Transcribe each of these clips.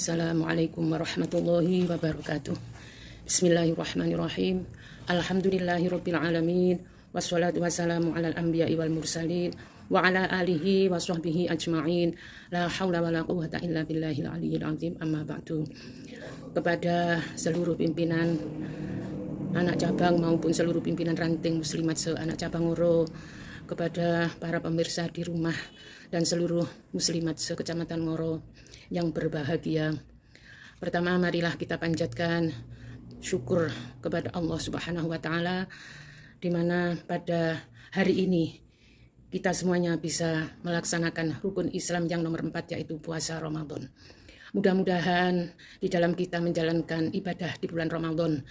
Assalamualaikum warahmatullahi wabarakatuh. Bismillahirrahmanirrahim. Alhamdulillahirabbil alamin. Wassalatu wassalamu alal anbiya'i wal mursalin wa ala alihi wa sahbihi ajma'in. La haula wala quwwata illa billahil aliyyil azim. Amma ba'du. Kepada seluruh pimpinan anak cabang maupun seluruh pimpinan ranting muslimat se-anak cabang Ngoro, kepada para pemirsa di rumah dan seluruh muslimat se-Kecamatan Ngoro yang berbahagia. Pertama, marilah kita panjatkan syukur kepada Allah Subhanahu wa Ta'ala, di mana pada hari ini kita semuanya bisa melaksanakan rukun Islam yang nomor 4, yaitu puasa Ramadan. Mudah-mudahan di dalam kita menjalankan ibadah di bulan Ramadan,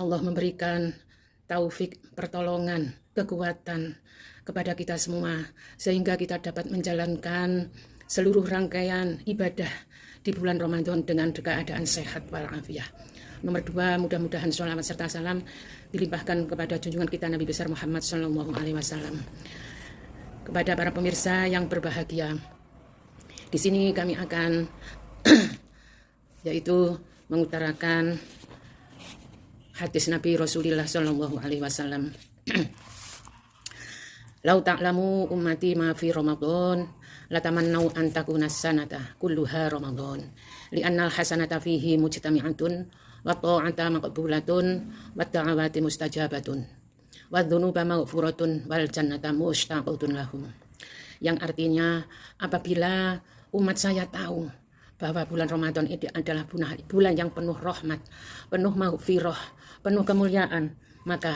Allah memberikan taufik, pertolongan, kekuatan kepada kita semua, sehingga kita dapat menjalankan seluruh rangkaian ibadah di bulan Ramadan dengan keadaan sehat walafiat. Nomor 2, mudah-mudahan sholawat serta salam dilimpahkan kepada junjungan kita Nabi besar Muhammad SAW. Kepada para pemirsa yang berbahagia, di sini kami akan yaitu mengutarakan hadis Nabi Rasulullah SAW. Lau ta'lamu ummati ma fi Ramadan latamannau an takuna sanata kulluha Ramadan li'annal hasanata fihi mujtami'atun wa ta'ata maqbulatun wa ta'awati mustajabatun wa dhunuba maghfuratun wal jannata mushtaqatun lahum. Yang artinya, apabila umat saya tahu bahwa bulan Ramadan ini adalah bulan yang penuh rahmat, penuh maghfirah, penuh kemuliaan, maka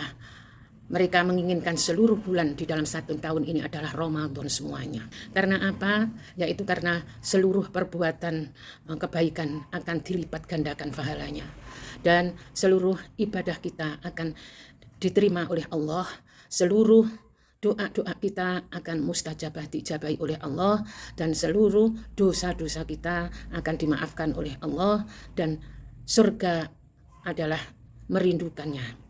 mereka menginginkan seluruh bulan di dalam satu tahun ini adalah Ramadan semuanya. Karena apa? Yaitu karena seluruh perbuatan kebaikan akan dilipat gandakan pahalanya. Dan seluruh ibadah kita akan diterima oleh Allah. Seluruh doa-doa kita akan mustajabah, dijabahi oleh Allah. Dan seluruh dosa-dosa kita akan dimaafkan oleh Allah. Dan surga adalah merindukannya.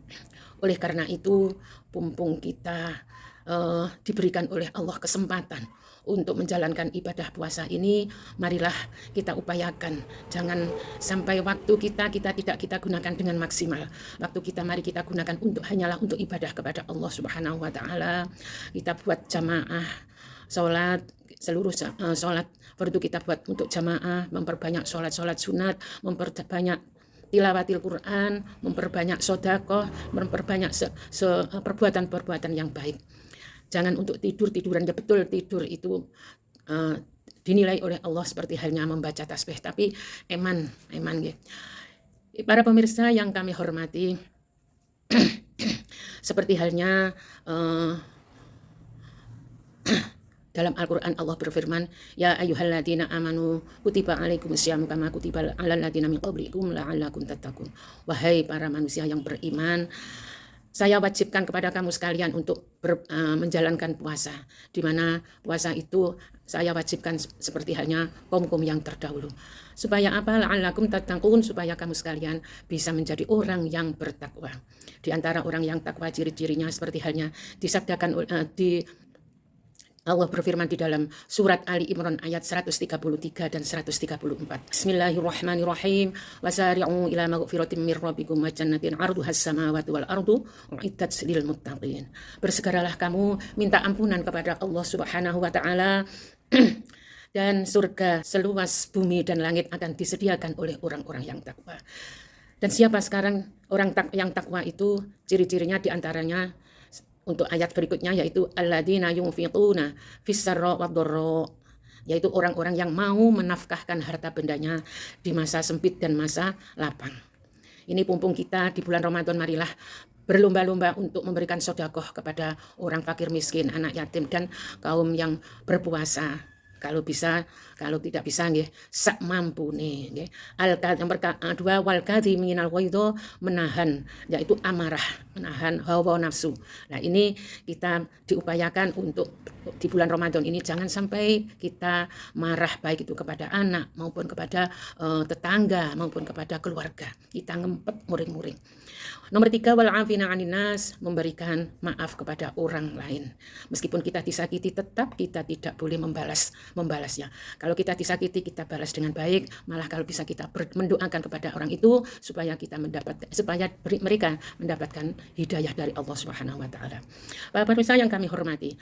Oleh karena itu, mumpung kita diberikan oleh Allah kesempatan untuk menjalankan ibadah puasa ini, marilah kita upayakan. Jangan sampai waktu kita tidak kita gunakan dengan maksimal. Waktu kita mari kita gunakan hanyalah untuk ibadah kepada Allah Subhanahu wa Ta'ala. Kita buat jamaah sholat, seluruh sholat fardu kita buat untuk jamaah, memperbanyak sholat sunat, memperbanyak tilawatil Quran, memperbanyak sedekah, memperbanyak perbuatan-perbuatan yang baik. Jangan untuk tiduran, ya betul, tidur itu dinilai oleh Allah seperti halnya membaca tasbih, tapi eman ya. Para pemirsa yang kami hormati, seperti halnya dalam Al-Quran Allah berfirman, ya ayyuhalladzina amanu kutiba alaikumusyamu kama kutiba alal ladzina min qablikum la'allakum tattaqun. Wahai para manusia yang beriman, saya wajibkan kepada kamu sekalian untuk menjalankan puasa, di mana puasa itu saya wajibkan seperti halnya kaum-kaum yang terdahulu. Supaya apa? La'allakum tattaqun, supaya kamu sekalian bisa menjadi orang yang bertakwa. Di antara orang yang takwa, ciri-cirinya seperti halnya disabdakan Allah berfirman di dalam surat Ali Imran ayat 133 dan 134. Bismillahirrahmanirrahim. Wasari'u ila maghfiratin mir rabbikum wa jannatin 'arduhas samawati wal ardu u'iddat lil muttaqin. Bersegeralah kamu minta ampunan kepada Allah Subhanahu wa Ta'ala dan surga seluas bumi dan langit akan disediakan oleh orang-orang yang takwa. Dan siapa sekarang orang yang takwa itu? Ciri-cirinya diantaranya untuk ayat berikutnya, yaitu alladzina yunfiquna fis-sarra wad-dharra, yaitu orang-orang yang mau menafkahkan harta bendanya di masa sempit dan masa lapang. Ini mumpung kita di bulan Ramadan, marilah berlomba-lomba untuk memberikan sedekah kepada orang fakir miskin, anak yatim, dan kaum yang berpuasa. Kalau bisa, kalau tidak bisa nggih sak mampune nggih. Yang kedua, wal kadhiminal ghaidha, menahan, yaitu amarah, menahan hawa nafsu. Nah, ini kita diupayakan untuk di bulan Ramadan ini jangan sampai kita marah, baik itu kepada anak maupun kepada tetangga maupun kepada keluarga. Kita ngempet muring-muring. Nomor 3, wal afina 'anin nas, memberikan maaf kepada orang lain. Meskipun kita disakiti, tetap kita tidak boleh membalas membalasnya. Kalau kita disakiti, kita balas dengan baik. Malah kalau bisa kita mendoakan kepada orang itu supaya mereka mendapatkan hidayah dari Allah Subhanahu wa taala. Bapak pemirsa yang kami hormati,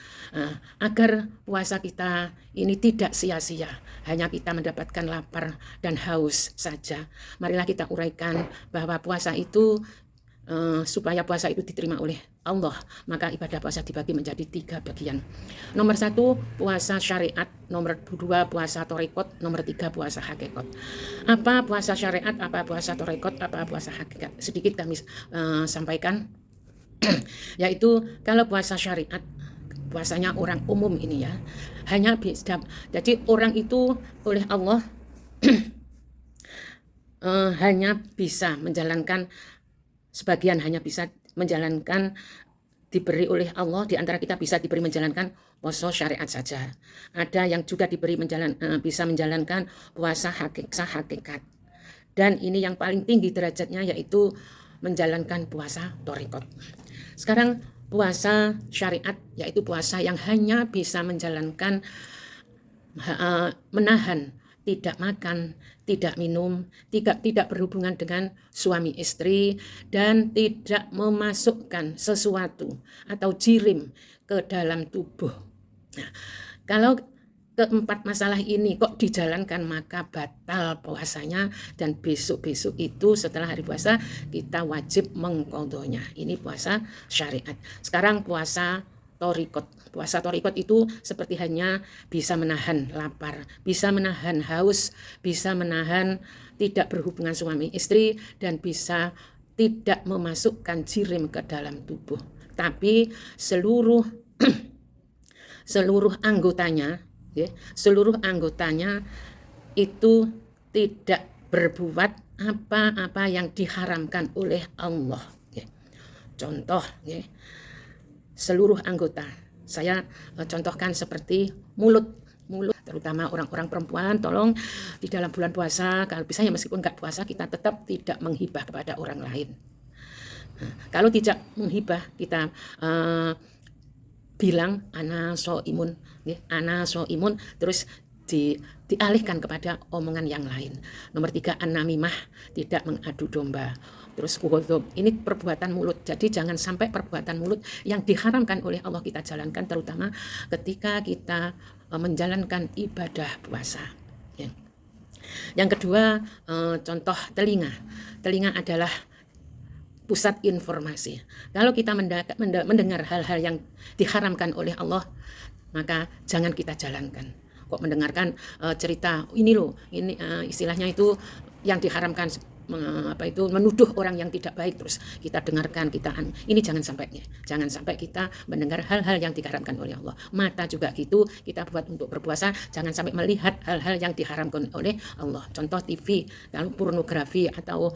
agar puasa kita ini tidak sia-sia, hanya kita mendapatkan lapar dan haus saja. Marilah kita uraikan bahwa puasa itu supaya puasa itu diterima oleh Allah, maka ibadah puasa dibagi menjadi 3 bagian. Nomor 1 puasa syariat, nomor 2 puasa torikot, nomor 3 puasa hakikat. Apa puasa syariat, apa puasa torikot, apa puasa hakikat? Sedikit kami sampaikan, yaitu kalau puasa syariat, puasanya orang umum ini ya, hanya bisa, jadi orang itu oleh Allah hanya bisa menjalankan, sebagian hanya bisa menjalankan, diberi oleh Allah, di antara kita bisa diberi menjalankan puasa syariat saja. Ada yang juga diberi bisa menjalankan puasa hakikat. Dan ini yang paling tinggi derajatnya, yaitu menjalankan puasa torikot. Sekarang puasa syariat, yaitu puasa yang hanya bisa menjalankan, menahan, tidak makan, tidak minum, tidak berhubungan dengan suami istri, dan tidak memasukkan sesuatu atau jirim ke dalam tubuh. Nah, kalau keempat masalah ini kok dijalankan, maka batal puasanya, dan besok-besok itu setelah hari puasa kita wajib mengqadhonya. Ini puasa syariat. Sekarang puasa torikot. Puasa torikot itu seperti hanya bisa menahan lapar, bisa menahan haus, bisa menahan tidak berhubungan suami istri, dan bisa tidak memasukkan jirim ke dalam tubuh. Tapi seluruh anggotanya, ya, seluruh anggotanya itu tidak berbuat apa-apa yang diharamkan oleh Allah. Ya. Contoh, ya, seluruh anggota. Saya contohkan seperti mulut, terutama orang-orang perempuan, tolong di dalam bulan puasa, kalau bisa ya meskipun nggak puasa, kita tetap tidak menghibah kepada orang lain. Nah, kalau tidak menghibah, kita bilang ana soimun, ya, ana soimun, terus dialihkan kepada omongan yang lain. Nomor 3 an-namimah, tidak mengadu domba. Terus ini perbuatan mulut. Jadi jangan sampai perbuatan mulut yang diharamkan oleh Allah kita jalankan, terutama ketika kita menjalankan ibadah puasa. Ya. Yang kedua, contoh telinga. Telinga adalah pusat informasi. Kalau kita mendengar hal-hal yang diharamkan oleh Allah, maka jangan kita jalankan. Kok mendengarkan cerita ini loh, ini istilahnya itu yang diharamkan, menuduh orang yang tidak baik, terus kita dengarkan, ini jangan sampai kita mendengar hal-hal yang diharamkan oleh Allah. Mata juga gitu, kita buat untuk berpuasa, jangan sampai melihat hal-hal yang diharamkan oleh Allah. Contoh TV, kalau pornografi atau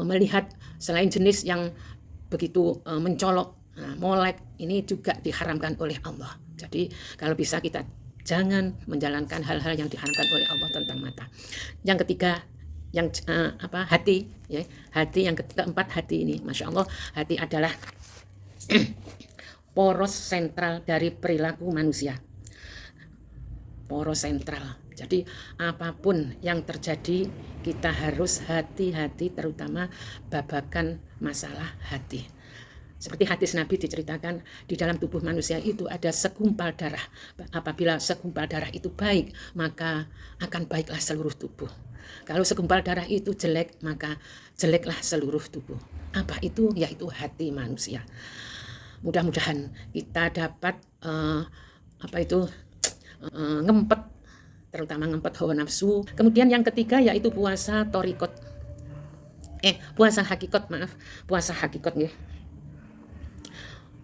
melihat selain jenis yang begitu mencolok, molek, ini juga diharamkan oleh Allah. Jadi kalau bisa kita jangan menjalankan hal-hal yang diharamkan oleh Allah tentang mata. Yang ketiga, yang hati, ya, hati. Yang keempat, hati ini, masya Allah, hati adalah poros sentral dari perilaku manusia. Poros sentral. Jadi apapun yang terjadi, kita harus hati-hati, terutama babakan masalah hati. Seperti hadis Nabi diceritakan, di dalam tubuh manusia itu ada segumpal darah. Apabila segumpal darah itu baik, maka akan baiklah seluruh tubuh. Kalau segumpal darah itu jelek, maka jeleklah seluruh tubuh. Apa itu? Yaitu hati manusia. Mudah-mudahan kita dapat ngempet, terutama ngempet hawa nafsu. Kemudian yang ketiga yaitu puasa torikot. Puasa hakikat, puasa hakikat ya.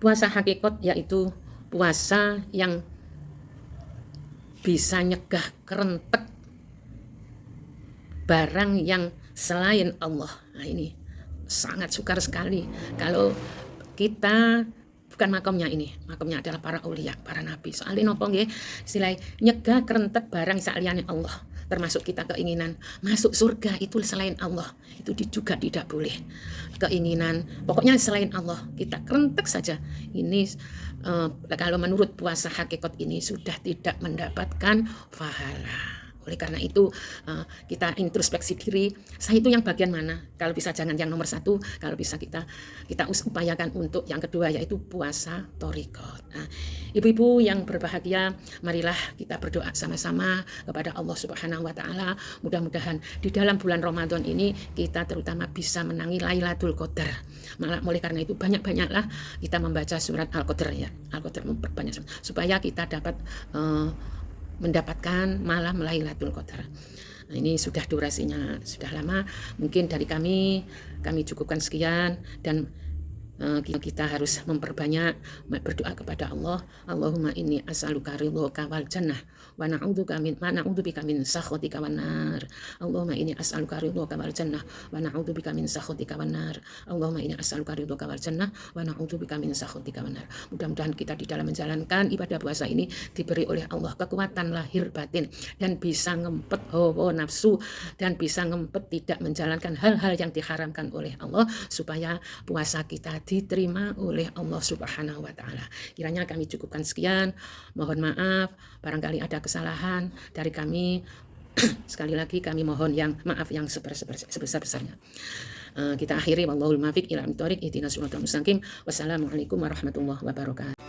Puasa hakikat yaitu puasa yang bisa nyegah kerentek barang yang selain Allah. Nah, ini sangat sukar sekali kalau kita bukan makomnya ini. Makomnya adalah para aulia, para nabi. Soalnya nopo nggih, silai nyegah kerentek barang saliyane Allah. termasuk kita keinginan masuk surga itu selain Allah, itu juga tidak boleh. Keinginan pokoknya selain Allah kita kerentek saja. Ini kalau menurut puasa hakikat ini sudah tidak mendapatkan pahala. Oleh karena itu kita introspeksi diri, saya itu yang bagian mana? Kalau bisa jangan yang nomor 1, kalau bisa kita upayakan untuk yang kedua, yaitu puasa thariqat. Nah, ibu-ibu yang berbahagia, marilah kita berdoa sama-sama kepada Allah Subhanahu wa taala. Mudah-mudahan di dalam bulan Ramadan ini kita terutama bisa menangi Lailatul Qadar. Oleh karena itu banyak-banyaklah kita membaca surat Al-Qadar ya. Al-Qadar memperbanyak supaya kita dapat mendapatkan malam Lailatul Qadar. Nah, ini sudah durasinya sudah lama. Mungkin dari kami cukupkan sekian, dan kita harus memperbanyak berdoa kepada Allah. Allahumma inni as'aluka ridhoka wal jannah wa na'udzubika min sakhatika wan nar. Allahumma inni as'aluka ridhoka wal jannah wa na'udzubika min sakhatika wan nar. Allahumma inni as'aluka ridhoka wal jannah wa na'udzubika min sakhatika wan nar. Mudah-mudahan kita di dalam menjalankan ibadah puasa ini diberi oleh Allah kekuatan lahir batin dan bisa ngempet hawa nafsu dan bisa ngempet tidak menjalankan hal-hal yang diharamkan oleh Allah, supaya puasa kita diterima oleh Allah Subhanahu wa taala. Kiranya kami cukupkan sekian. Mohon maaf barangkali ada kesalahan dari kami. Sekali lagi kami mohon yang maaf yang sebesar-besarnya. Kita akhiri wallahul muwaffiq ila aqwamit thoriq ihdinas siratal mustaqim. Wassalamualaikum warahmatullahi wabarakatuh.